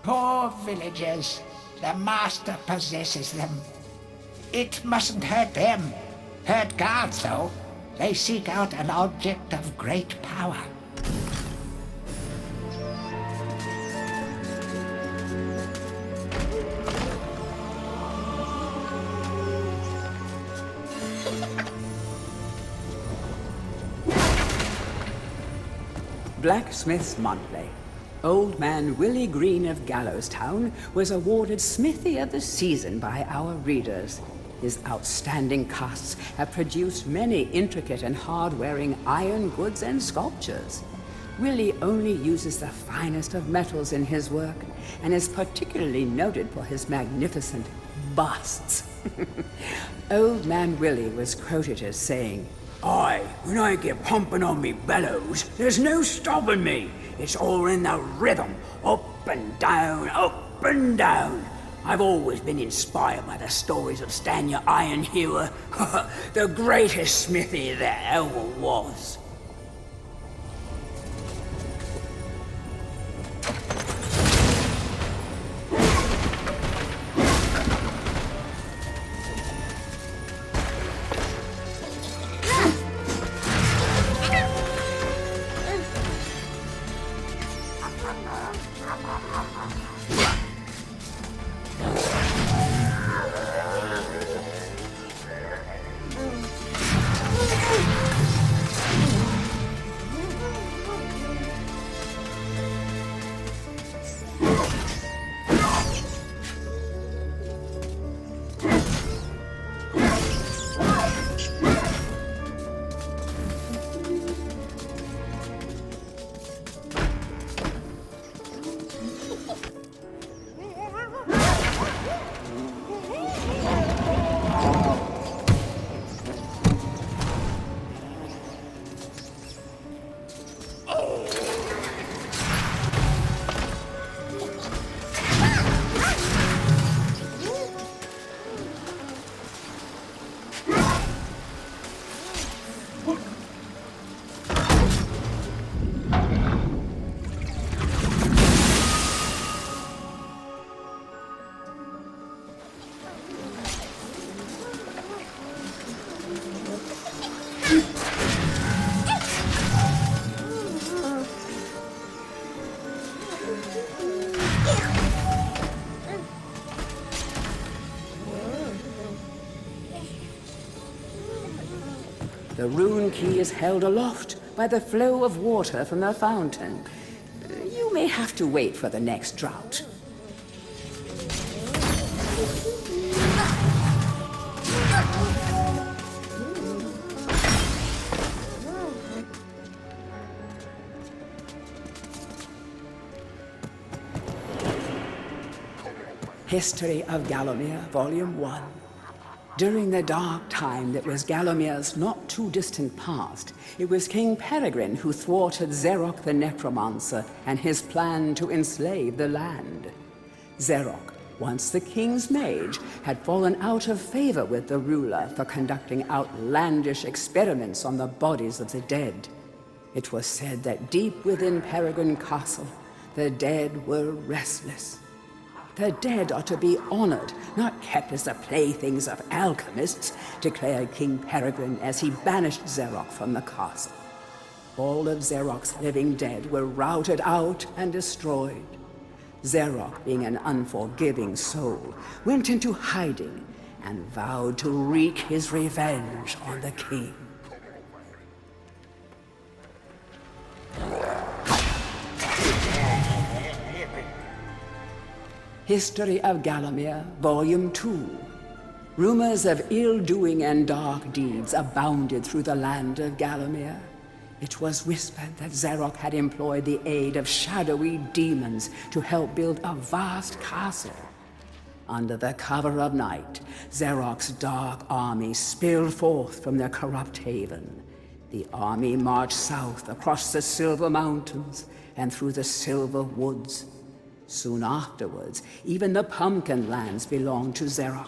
Poor villagers. The master possesses them. It mustn't hurt them. Hurt guards, though. They seek out an object of great power. Blacksmith's Monthly. Old man Willie Green of Gallowstown was awarded Smithy of the Season by our readers. His outstanding casts have produced many intricate and hard-wearing iron goods and sculptures. Willie only uses the finest of metals in his work, and is particularly noted for his magnificent busts. Old man Willie was quoted as saying, Aye, when I get pumping on me bellows, there's no stopping me. It's all in the rhythm, up and down, up and down. I've always been inspired by the stories of Stan your Iron Hewer, the greatest smithy there ever was. The rune key is held aloft by the flow of water from the fountain. You may have to wait for the next drought. History of Gallowmere, Volume 1. During the dark time that was Gallowmere's not too distant past, it was King Peregrine who thwarted Xeroc the Necromancer and his plan to enslave the land. Xeroc, once the king's mage, had fallen out of favor with the ruler for conducting outlandish experiments on the bodies of the dead. It was said that deep within Peregrine Castle, the dead were restless. The dead are to be honored, not kept as the playthings of alchemists, declared King Peregrine as he banished Xeroc from the castle. All of Xeroc's living dead were routed out and destroyed. Xeroc, being an unforgiving soul, went into hiding and vowed to wreak his revenge on the king. History of Gallowmere, Volume 2. Rumors of ill-doing and dark deeds abounded through the land of Gallowmere. It was whispered that Xeroc had employed the aid of shadowy demons to help build a vast castle. Under the cover of night, Xeroc's dark army spilled forth from their corrupt haven. The army marched south across the Silver Mountains and through the Silver Woods. Soon afterwards, even the Pumpkin Lands belonged to Xeroc.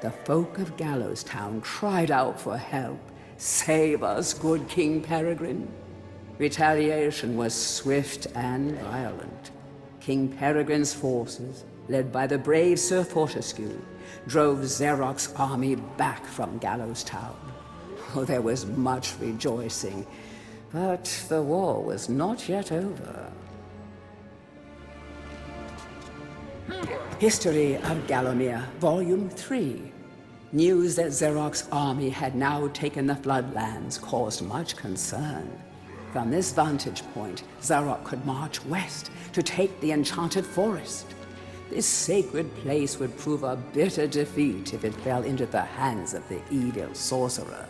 The folk of Gallowstown cried out for help. Save us, good King Peregrine. Retaliation was swift and violent. King Peregrine's forces, led by the brave Sir Fortescue, drove Xeroc's army back from Gallows Town. Oh, there was much rejoicing, but the war was not yet over. History of Gallowmere, Volume 3. News that Xeroc's army had now taken the Floodlands caused much concern. From this vantage point, Xeroc could march west to take the Enchanted Forest. This sacred place would prove a bitter defeat if it fell into the hands of the evil sorcerer.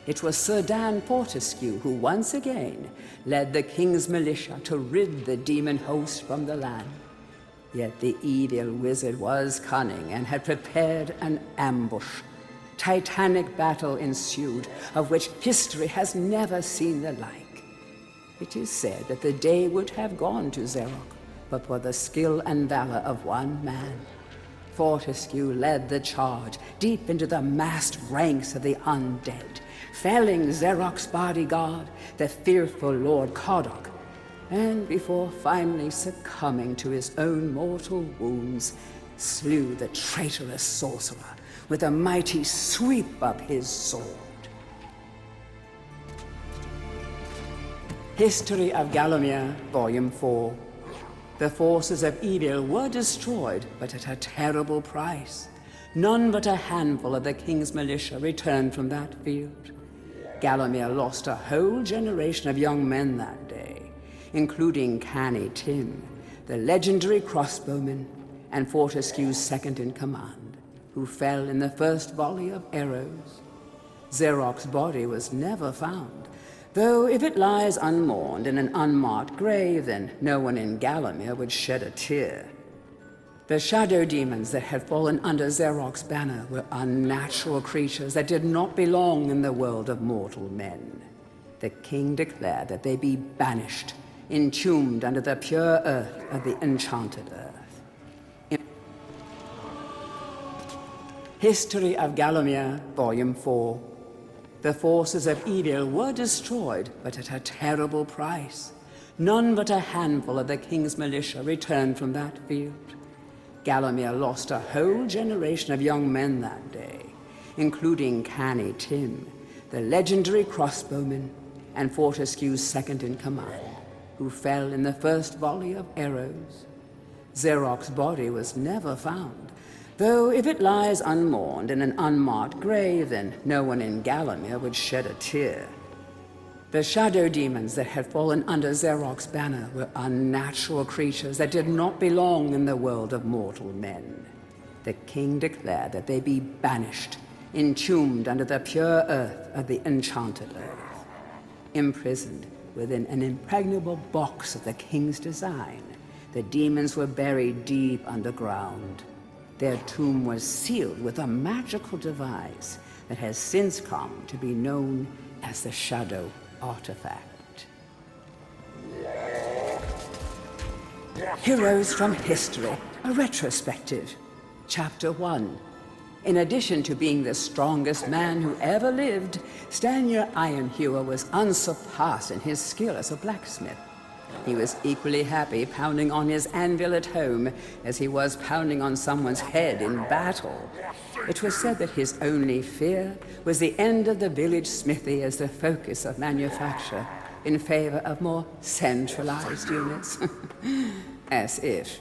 It was Sir Dan Fortescue who once again led the king's militia to rid the demon host from the land. Yet the evil wizard was cunning and had prepared an ambush. Titanic battle ensued, of which history has never seen the like. It is said that the day would have gone to Xeroc, but for the skill and valor of one man. Fortescue led the charge deep into the massed ranks of the undead, felling Xeroc's bodyguard, the fearful Lord Coddoc, and before finally succumbing to his own mortal wounds, slew the traitorous sorcerer with a mighty sweep of his sword. History of Gallowmere, Volume 4. The forces of evil were destroyed, but at a terrible price. None but a handful of the king's militia returned from that field. Gallowmere lost a whole generation of young men that day, including Canny Tim, the legendary crossbowman, and Fortescue's second-in-command, who fell in the first volley of arrows. Xeroc's body was never found, though if it lies unmourned in an unmarked grave, then no one in Gallowmere would shed a tear. The shadow demons that had fallen under Xeroc's banner were unnatural creatures that did not belong in the world of mortal men. The king declared that they be banished, entombed under the pure earth of the enchanted earth. History of Gallowmere, Volume 4. The forces of evil were destroyed, but at a terrible price. None but a handful of the king's militia returned from that field. Gallowmere lost a whole generation of young men that day, including Canny Tim, the legendary crossbowman, and Fortescue's second-in-command, who fell in the first volley of arrows. Xeroc's body was never found, though if it lies unmourned in an unmarked grave, then no one in Gallowmere would shed a tear. The shadow demons that had fallen under Xeroc's banner were unnatural creatures that did not belong in the world of mortal men. The king declared that they be banished, entombed under the pure earth of the enchanted earth. Imprisoned within an impregnable box of the king's design, the demons were buried deep underground. Their tomb was sealed with a magical device that has since come to be known as the Shadow Artifact. Heroes from History, a retrospective. Chapter 1. In addition to being the strongest man who ever lived, Stanier Ironhewer was unsurpassed in his skill as a blacksmith. He was equally happy pounding on his anvil at home as he was pounding on someone's head in battle. It was said that his only fear was the end of the village smithy as the focus of manufacture in favor of more centralized units. As if.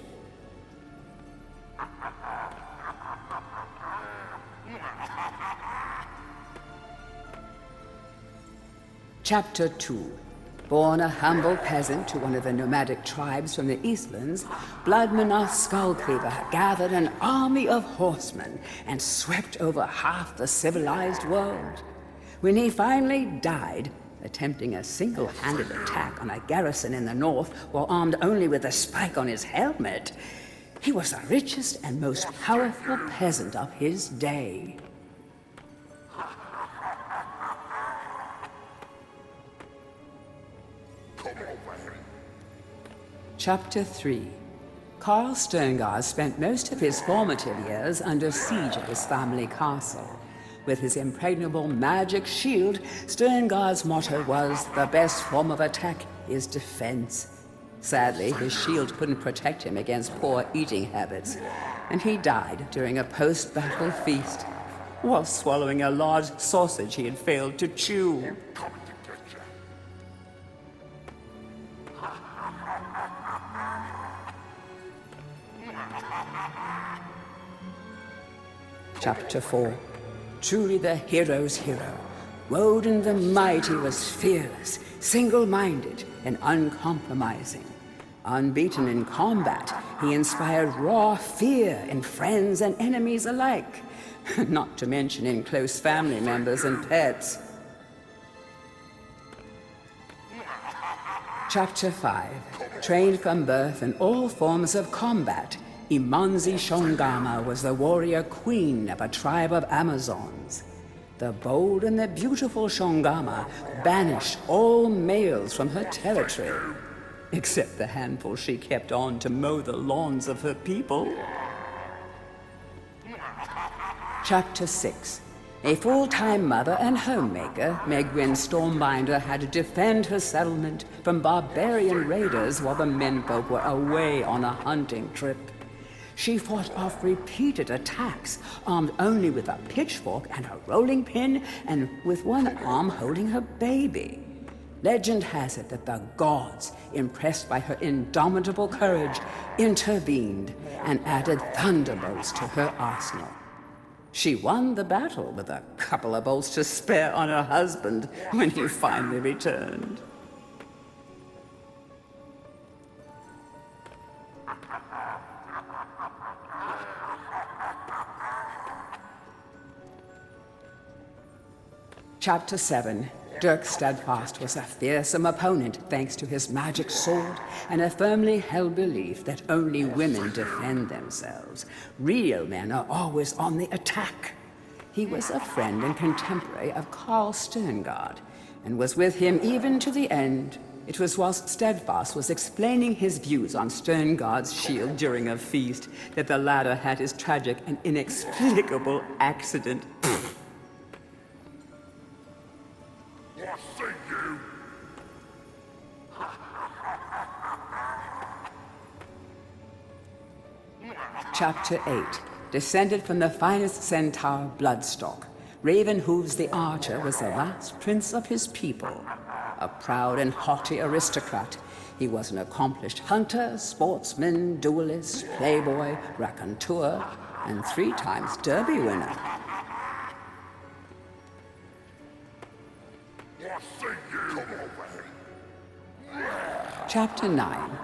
Chapter 2. Born a humble peasant to one of the nomadic tribes from the Eastlands, Bloodmanor Skullcleaver gathered an army of horsemen and swept over half the civilized world. When he finally died, attempting a single-handed attack on a garrison in the north while armed only with a spike on his helmet, he was the richest and most powerful peasant of his day. Chapter 3. Carl Sterngard spent most of his formative years under siege of his family castle. With his impregnable magic shield, Sterngard's motto was, "The best form of attack is defense." Sadly, his shield couldn't protect him against poor eating habits, and he died during a post-battle feast while swallowing a large sausage he had failed to chew. Chapter 4. Truly the hero's hero. Woden the Mighty was fearless, single-minded, and uncompromising. Unbeaten in combat, he inspired raw fear in friends and enemies alike, not to mention in close family members and pets. Chapter 5. Trained from birth in all forms of combat, Imanzi Shongama was the warrior queen of a tribe of Amazons. The bold and the beautiful Shongama banished all males from her territory, except the handful she kept on to mow the lawns of her people. Chapter 6. A full-time mother and homemaker, Megwin Stormbinder had to defend her settlement from barbarian raiders while the menfolk were away on a hunting trip. She fought off repeated attacks, armed only with a pitchfork and a rolling pin, and with one arm holding her baby. Legend has it that the gods, impressed by her indomitable courage, intervened and added thunderbolts to her arsenal. She won the battle with a couple of bolts to spare on her husband when he finally returned. Chapter 7. Dirk Steadfast was a fearsome opponent thanks to his magic sword and a firmly held belief that only women defend themselves. Real men are always on the attack. He was a friend and contemporary of Carl Sterngard and was with him even to the end. It was whilst Steadfast was explaining his views on Sterngard's shield during a feast that the latter had his tragic and inexplicable accident. Chapter 8. Descended from the finest centaur Bloodstock, Ravenhooves the Archer was the last prince of his people. A proud and haughty aristocrat, he was an accomplished hunter, sportsman, duelist, playboy, raconteur, and 3 times Derby winner. Chapter 9.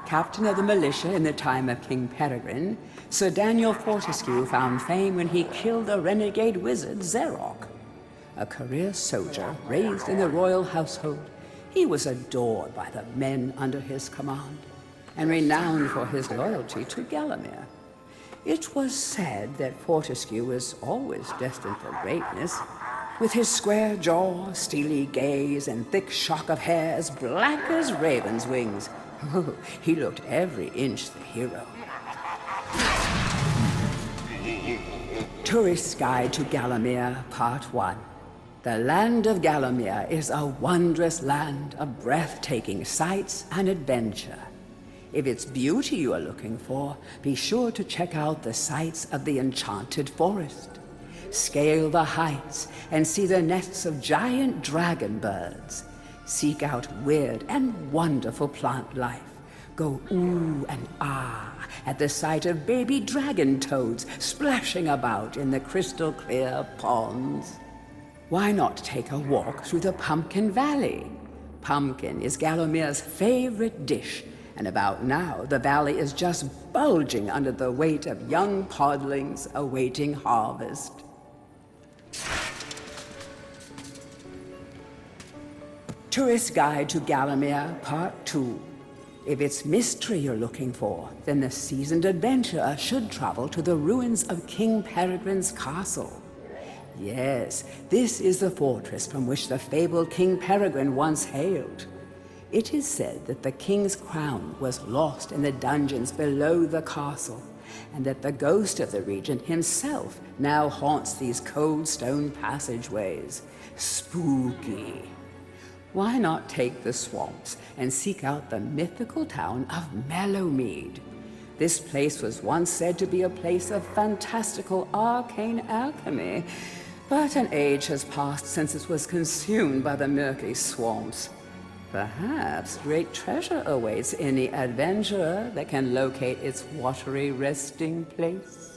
Captain of the militia in the time of King Peregrine, Sir Daniel Fortescue found fame when he killed the renegade wizard Zerok. A career soldier raised in the royal household, he was adored by the men under his command, and renowned for his loyalty to Gallowmere. It was said that Fortescue was always destined for greatness. With his square jaw, steely gaze, and thick shock of hair as black as raven's wings, he looked every inch the hero. Tourist's Guide to Gallowmere, Part 1. The land of Gallowmere is a wondrous land of breathtaking sights and adventure. If it's beauty you are looking for, be sure to check out the sights of the Enchanted Forest. Scale the heights and see the nests of giant dragon birds. Seek out weird and wonderful plant life. Go ooh and ah at the sight of baby dragon toads splashing about in the crystal clear ponds. Why not take a walk through the Pumpkin Valley? Pumpkin is Gallowmere's favorite dish, and about now the valley is just bulging under the weight of young podlings awaiting harvest. Tourist's Guide to Gallowmere, Part 2. If it's mystery you're looking for, then the seasoned adventurer should travel to the ruins of King Peregrine's castle. Yes, this is the fortress from which the fabled King Peregrine once hailed. It is said that the king's crown was lost in the dungeons below the castle, and that the ghost of the regent himself now haunts these cold stone passageways. Spooky. Why not take the swamps and seek out the mythical town of Mellowmead? This place was once said to be a place of fantastical arcane alchemy, but an age has passed since it was consumed by the murky swamps. Perhaps great treasure awaits any adventurer that can locate its watery resting place.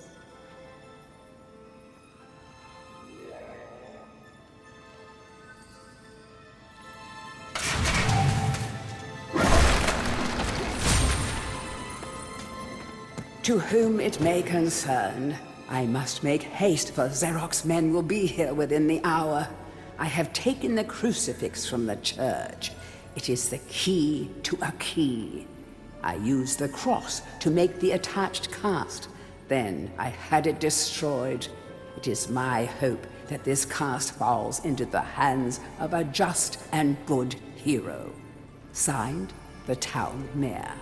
To whom it may concern, I must make haste, for Xeroc's men will be here within the hour. I have taken the crucifix from the church. It is the key to a key. I used the cross to make the attached cast. Then I had it destroyed. It is my hope that this cast falls into the hands of a just and good hero. Signed, the town mayor.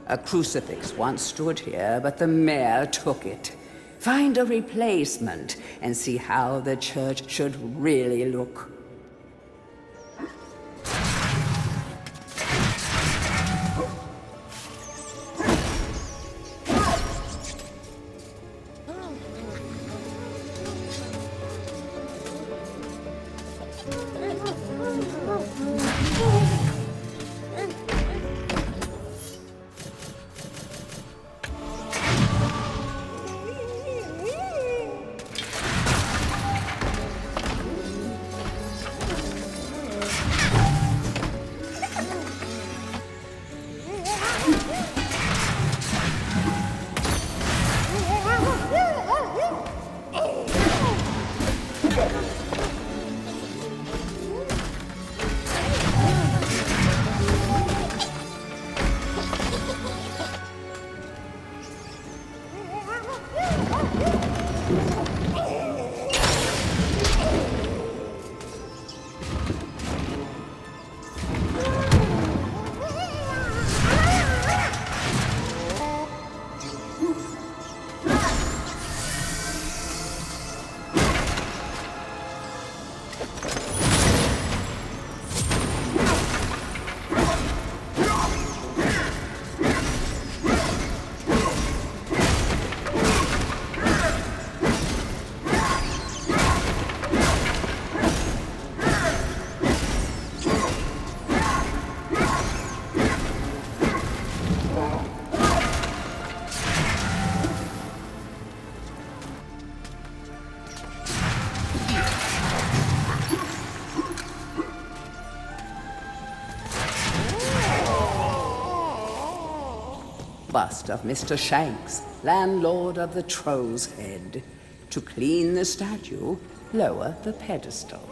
A crucifix once stood here, but the mayor took it. Find a replacement and see how the church should really look. Bust of Mr. Shanks, landlord of the Troll's Head. To clean the statue, lower the pedestal.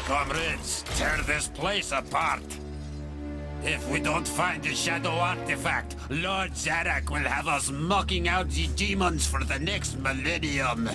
Comrades, tear this place apart. If we don't find the shadow artifact, Lord Zarek will have us mocking out the demons for the next millennium.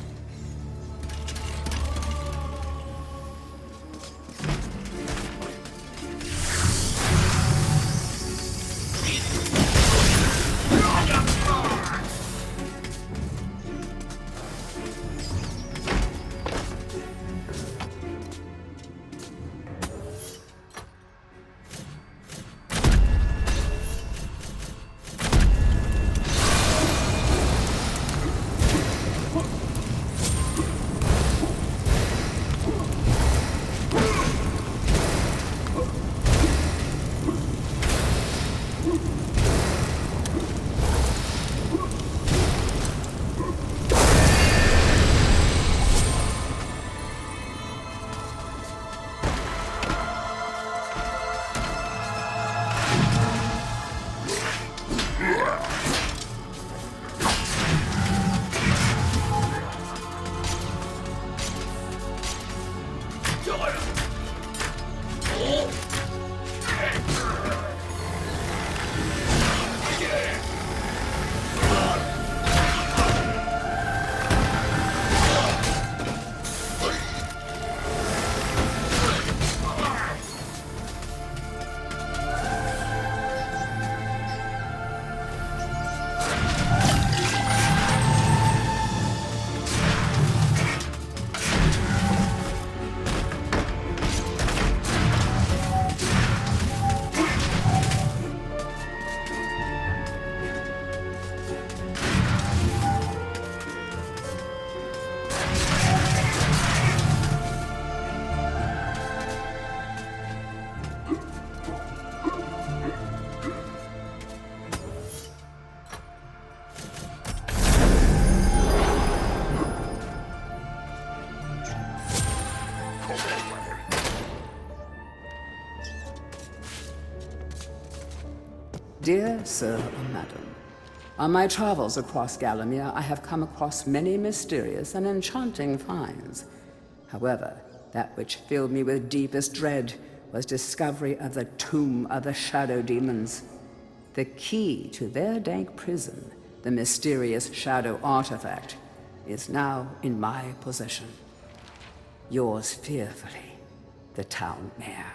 Dear Sir or Madam, on my travels across Gallowmere, I have come across many mysterious and enchanting finds. However, that which filled me with deepest dread was discovery of the tomb of the Shadow Demons. The key to their dank prison, the mysterious Shadow Artifact, is now in my possession. Yours fearfully, the Town Mayor.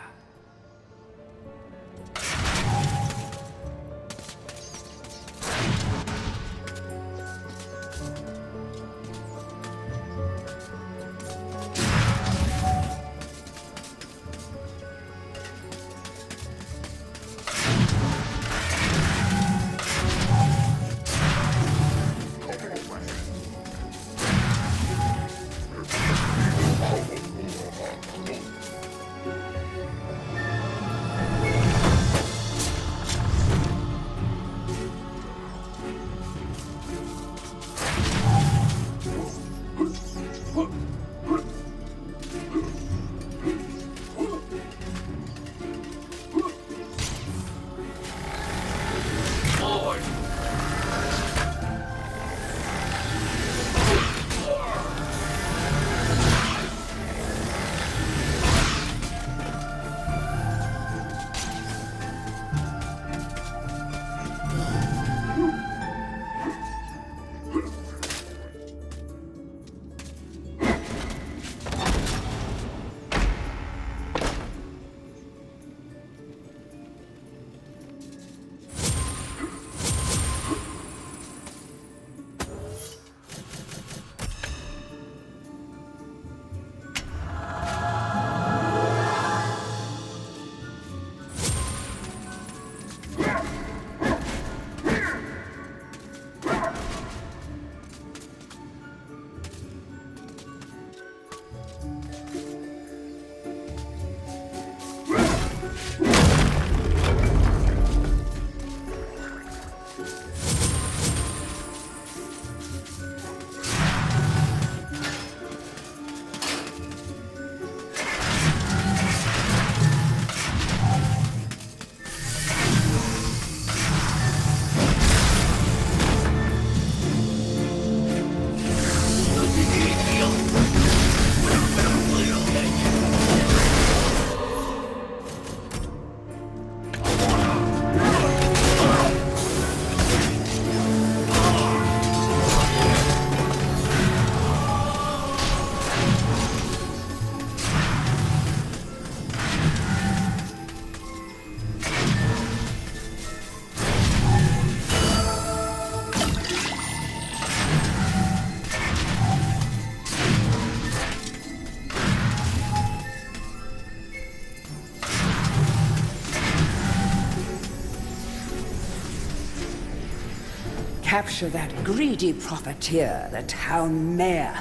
Capture that greedy profiteer, the town mayor.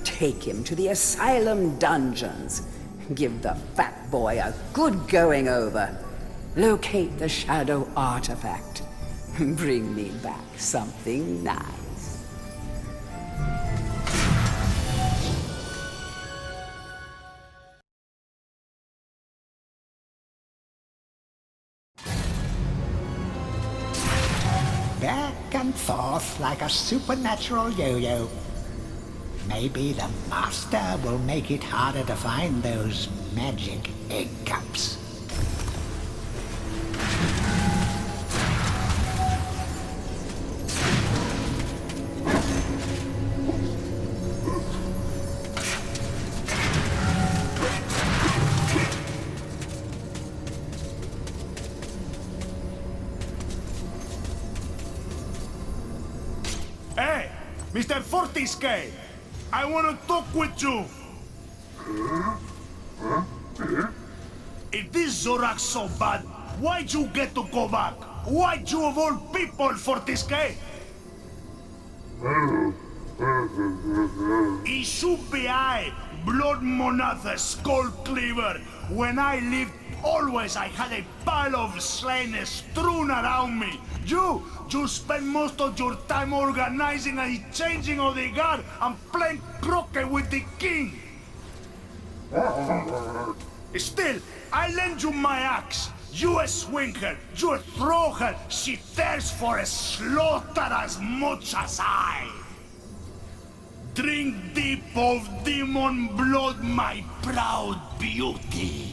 Take him to the asylum dungeons. Give the fat boy a good going over. Locate the shadow artifact. Bring me back something nice. Back and forth like a supernatural yo-yo. Maybe the Master will make it harder to find those magic egg cups. Hey, Mr. Fortisque, I want to talk with you. If this Zorak's so bad, why'd you get to go back? Why'd you of all people, Fortisque? It should be I, Blood Monatha Skull Cleaver. When I lived, always I had a pile of slain strewn around me. You spend most of your time organizing a changing of the guard and playing croquet with the king. Still, I lend you my axe. You swing her, you throw her, she thirsts for a slaughter as much as I. Drink deep of demon blood, my proud beauty.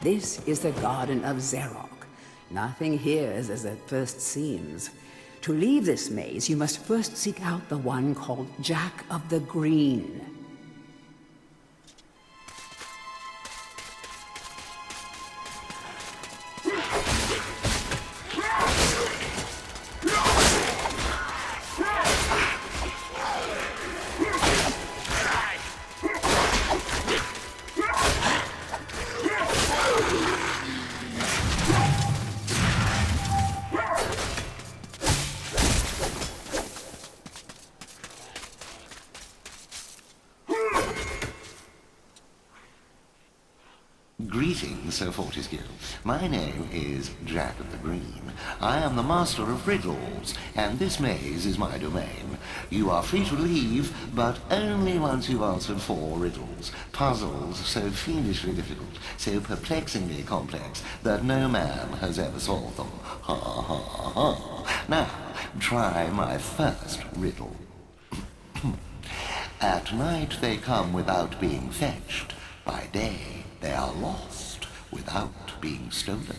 This is the Garden of Xerok. Nothing here is as it first seems. To leave this maze, you must first seek out the one called Jack of the Green. Greetings, Sir Fortescue. My name is Jack of the Green. I am the master of riddles, and this maze is my domain. You are free to leave, but only once you've answered 4 riddles. Puzzles so fiendishly difficult, so perplexingly complex, that no man has ever solved them. Ha ha ha. Now, try my first riddle. At night they come without being fetched. By day they are lost without being stolen.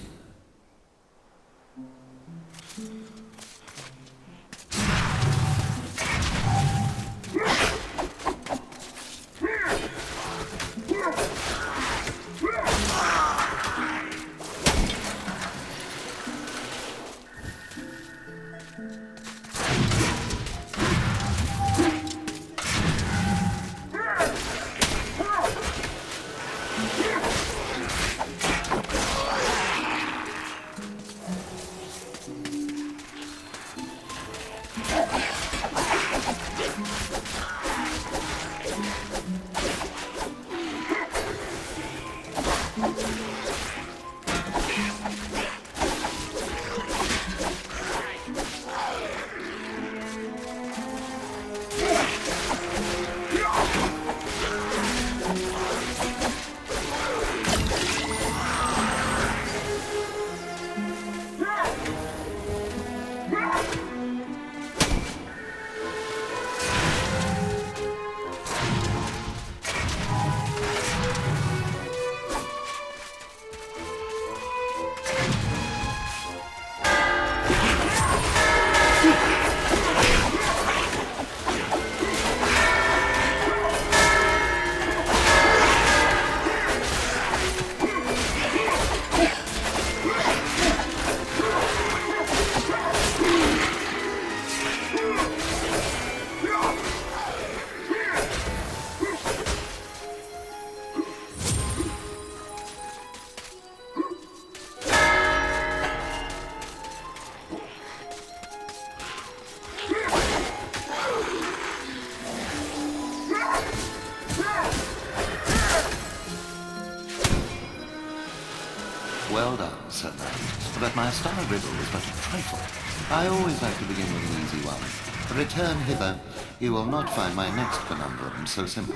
Well done, Sir Knight. But my star riddle is but a trifle. I always like to begin with an easy one. Return hither. You will not find my next conundrum so simple.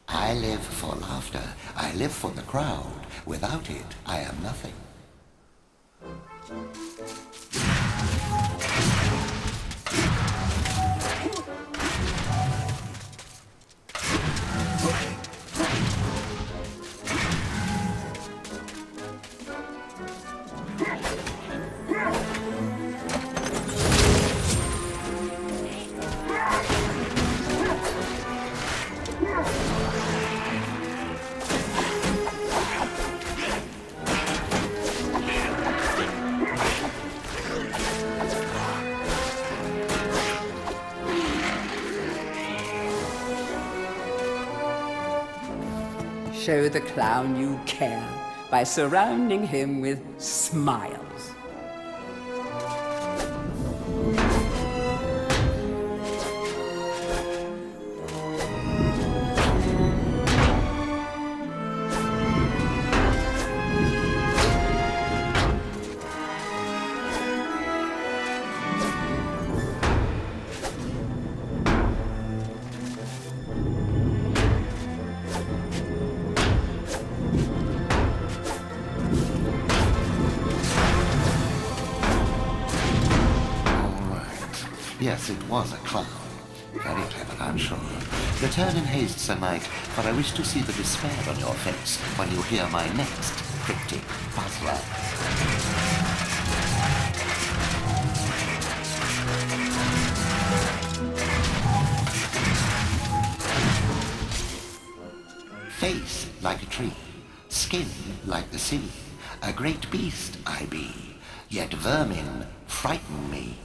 I live for laughter. I live for the crowd. Without it, I am nothing. Show the clown you care by surrounding him with smiles. Yes, it was a clown. Very clever, I'm sure. Return in haste, Sir Knight, for I wish to see the despair on your face when you hear my next cryptic puzzler. Face like a tree, skin like the sea. A great beast I be, yet vermin frighten me.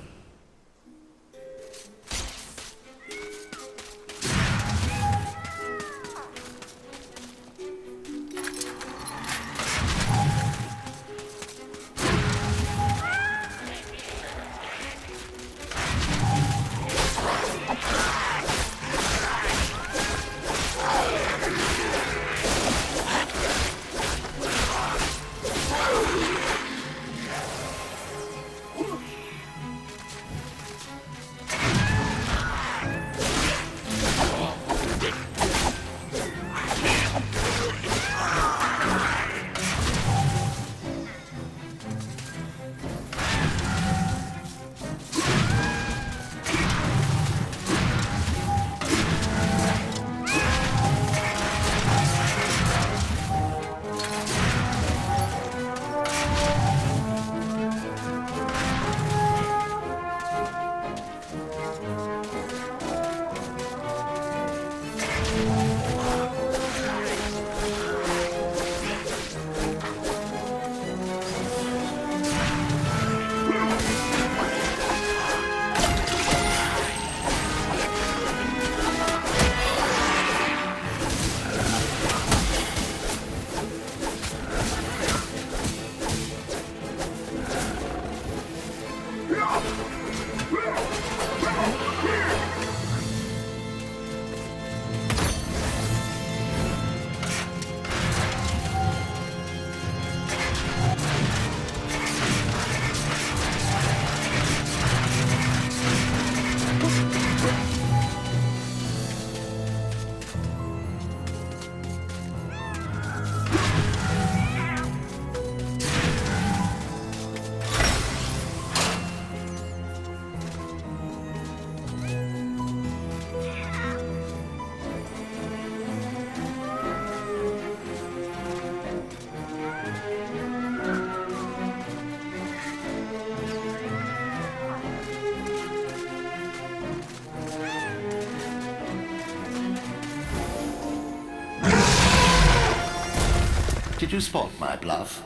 Did you spot my bluff?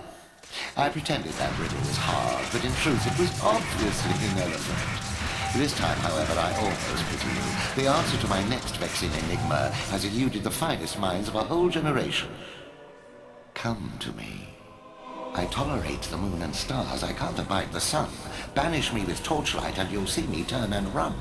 I pretended that riddle was hard, but in truth it was obviously irrelevant. This time, however, I almost pity you. The answer to my next vexing enigma has eluded the finest minds of a whole generation. Come to me. I tolerate the moon and stars. I can't abide the sun. Banish me with torchlight and you'll see me turn and run.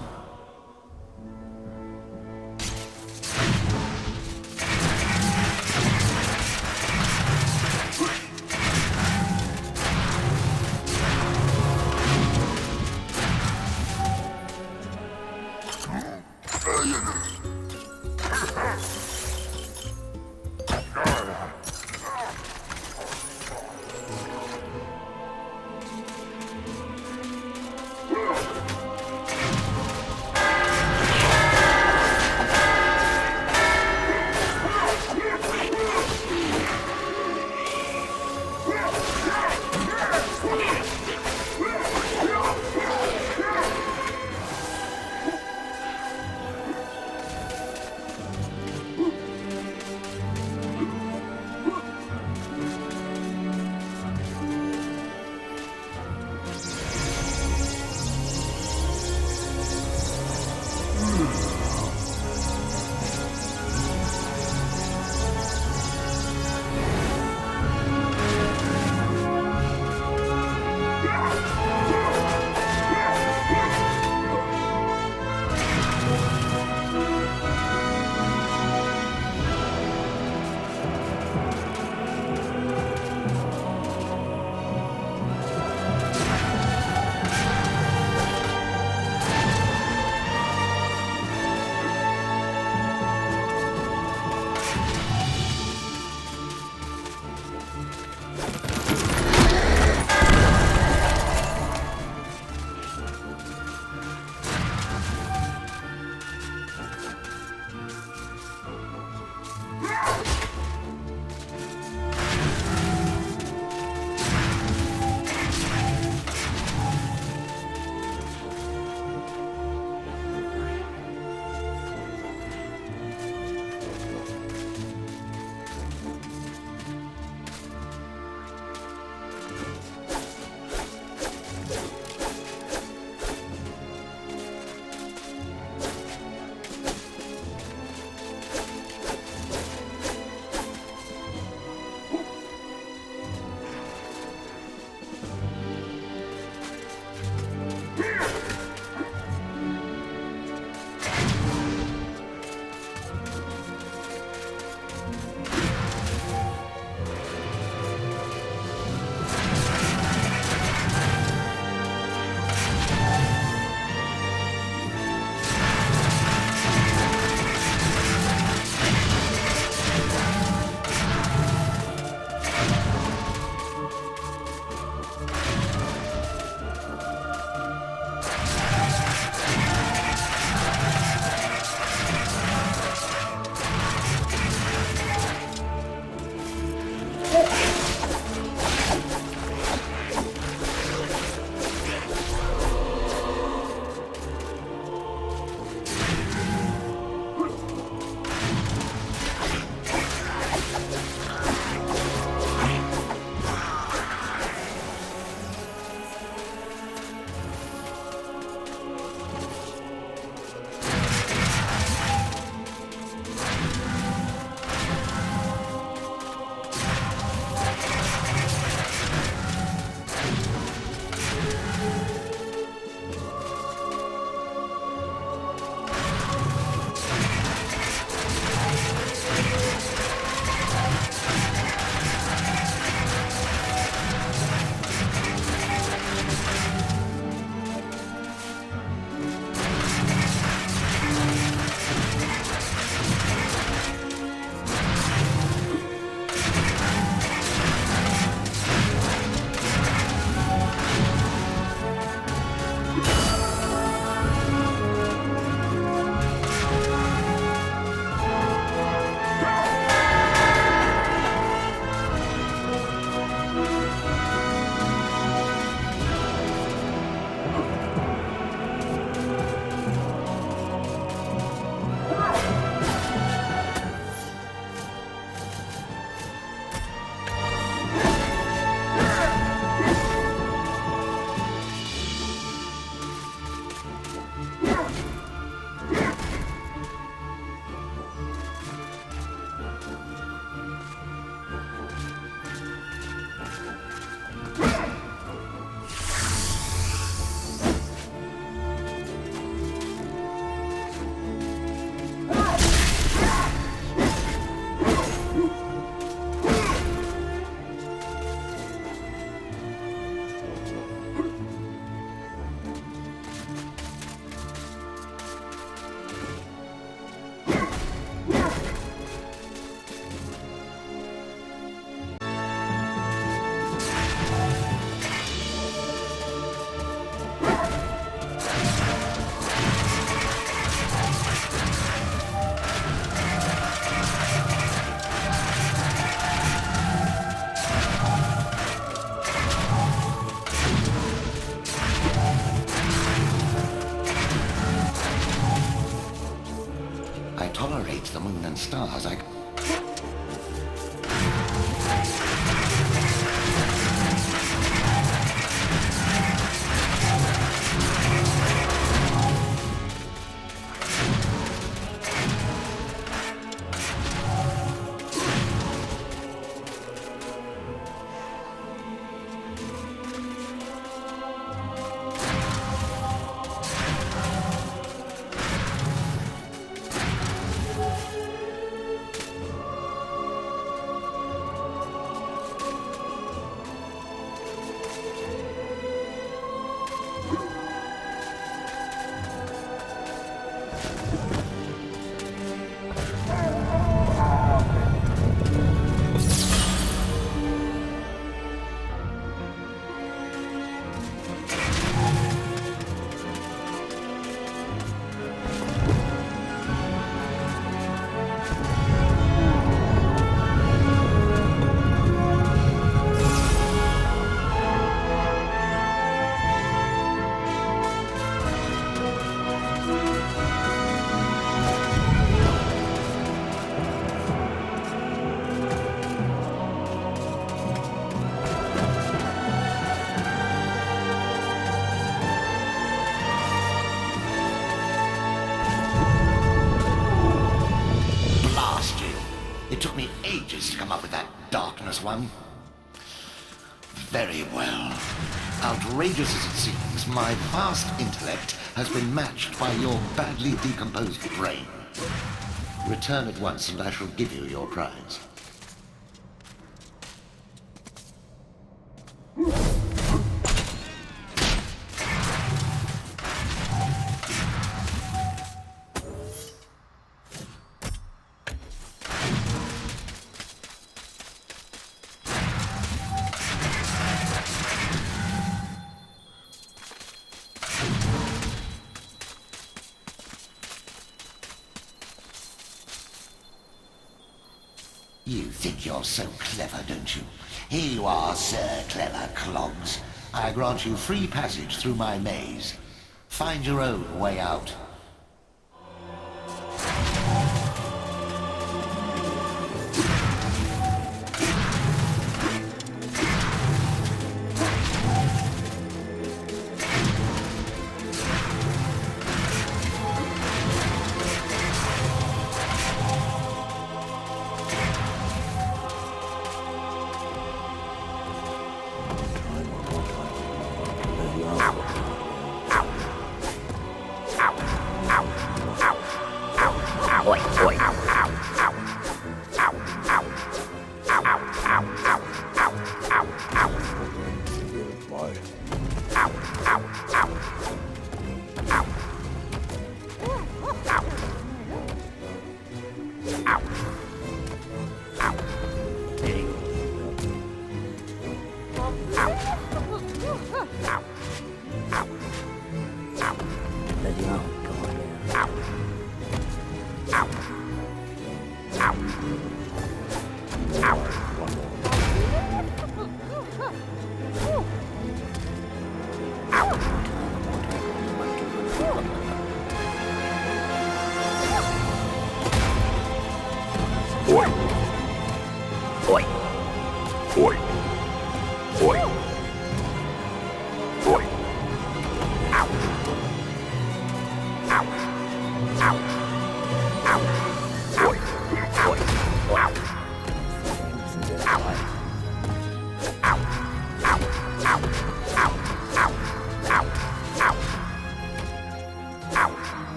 stars. It took me ages to come up with that darkness one. Very well. Outrageous as it seems, my vast intellect has been matched by your badly decomposed brain. Return at once and I shall give you your prize. You think you're so clever, don't you? Here you are, Sir Clever Clogs. I grant you free passage through my maze. Find your own way out.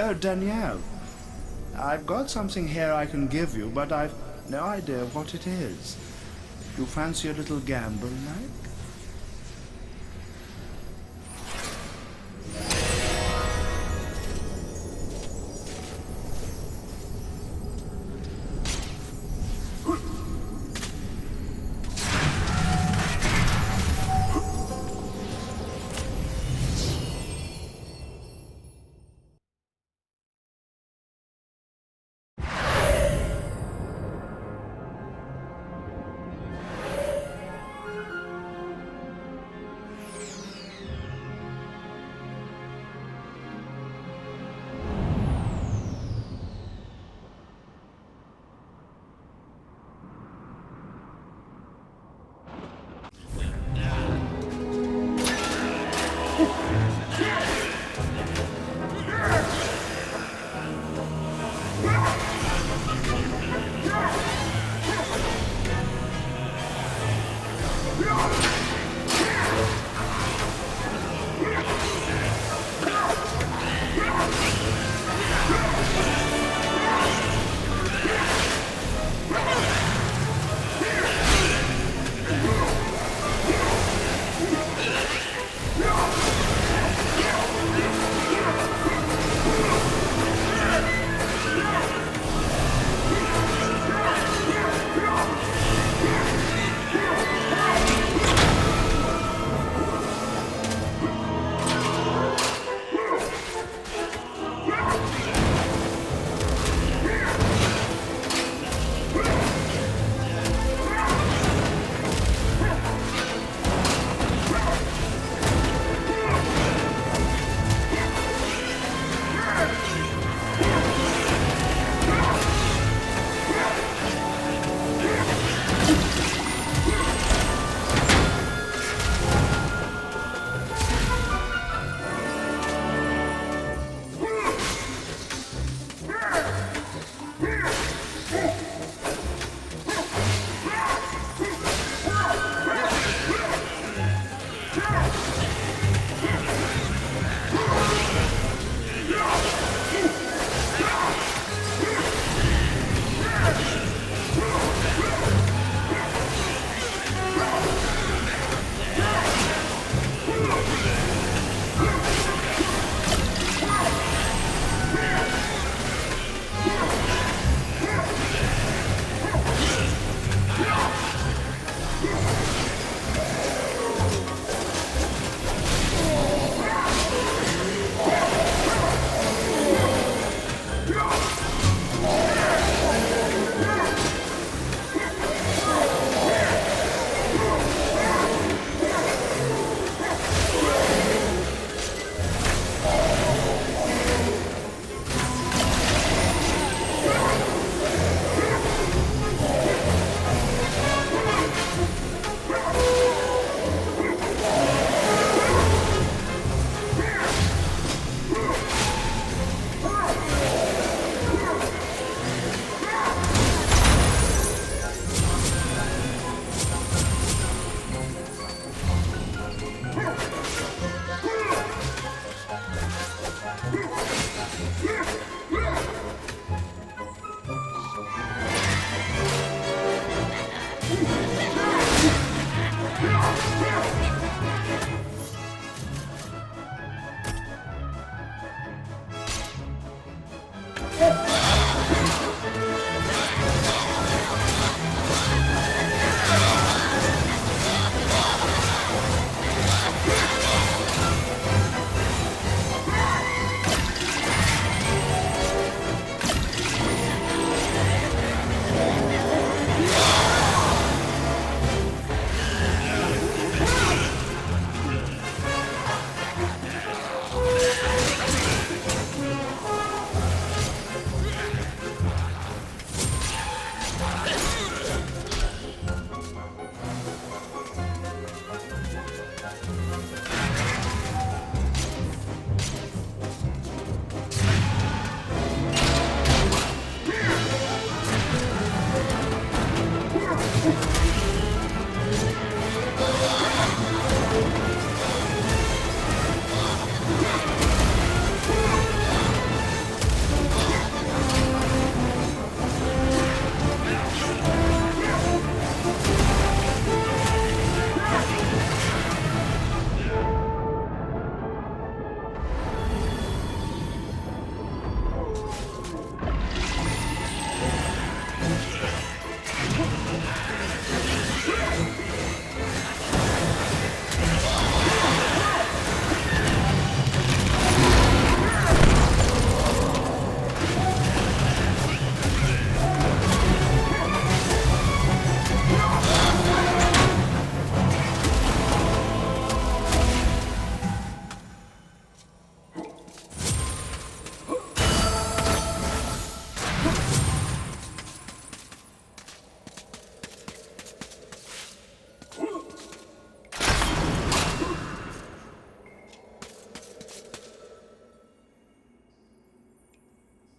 Oh, Danielle. I've got something here I can give you, but I've no idea what it is. You fancy a little gamble, like?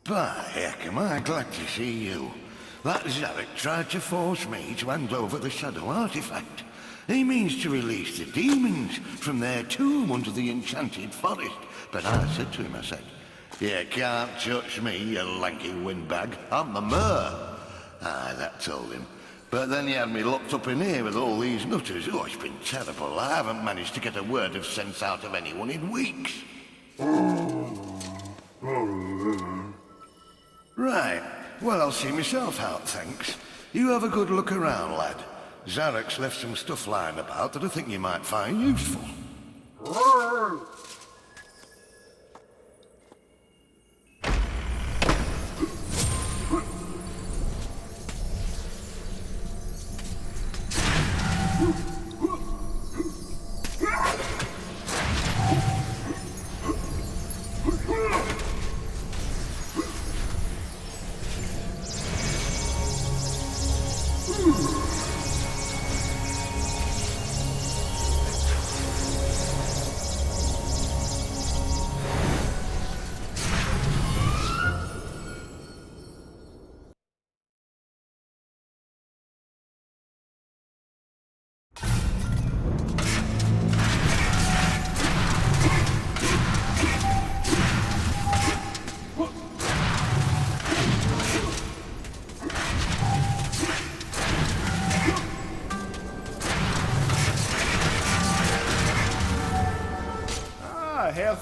By heck, am I glad to see you. That Zarek tried to force me to hand over the Shadow Artifact. He means to release the demons from their tomb under the enchanted forest. But I said to him, I said, "You can't touch me, you lanky windbag. I'm the Mer." Aye, that told him. But then he had me locked up in here with all these nutters. Oh, it's been terrible. I haven't managed to get a word of sense out of anyone in weeks. Right. Well, I'll see myself out, thanks. You have a good look around, lad. Zarek's left some stuff lying about that I think you might find useful.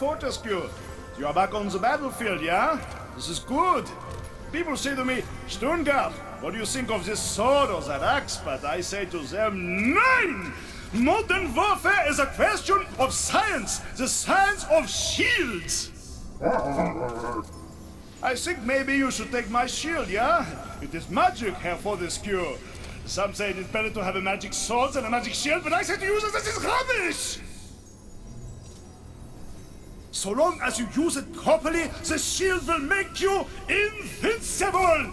Fortescue. You are back on the battlefield, yeah? This is good. People say to me, Stungard, what do you think of this sword or that axe? But I say to them, Nein! Modern warfare is a question of science, the science of shields. I think maybe you should take my shield, yeah? It is magic, Herr Fortescue. Some say it is better to have a magic sword than a magic shield, but I say to you that this is rubbish! So long as you use it properly, the shield will make you invincible!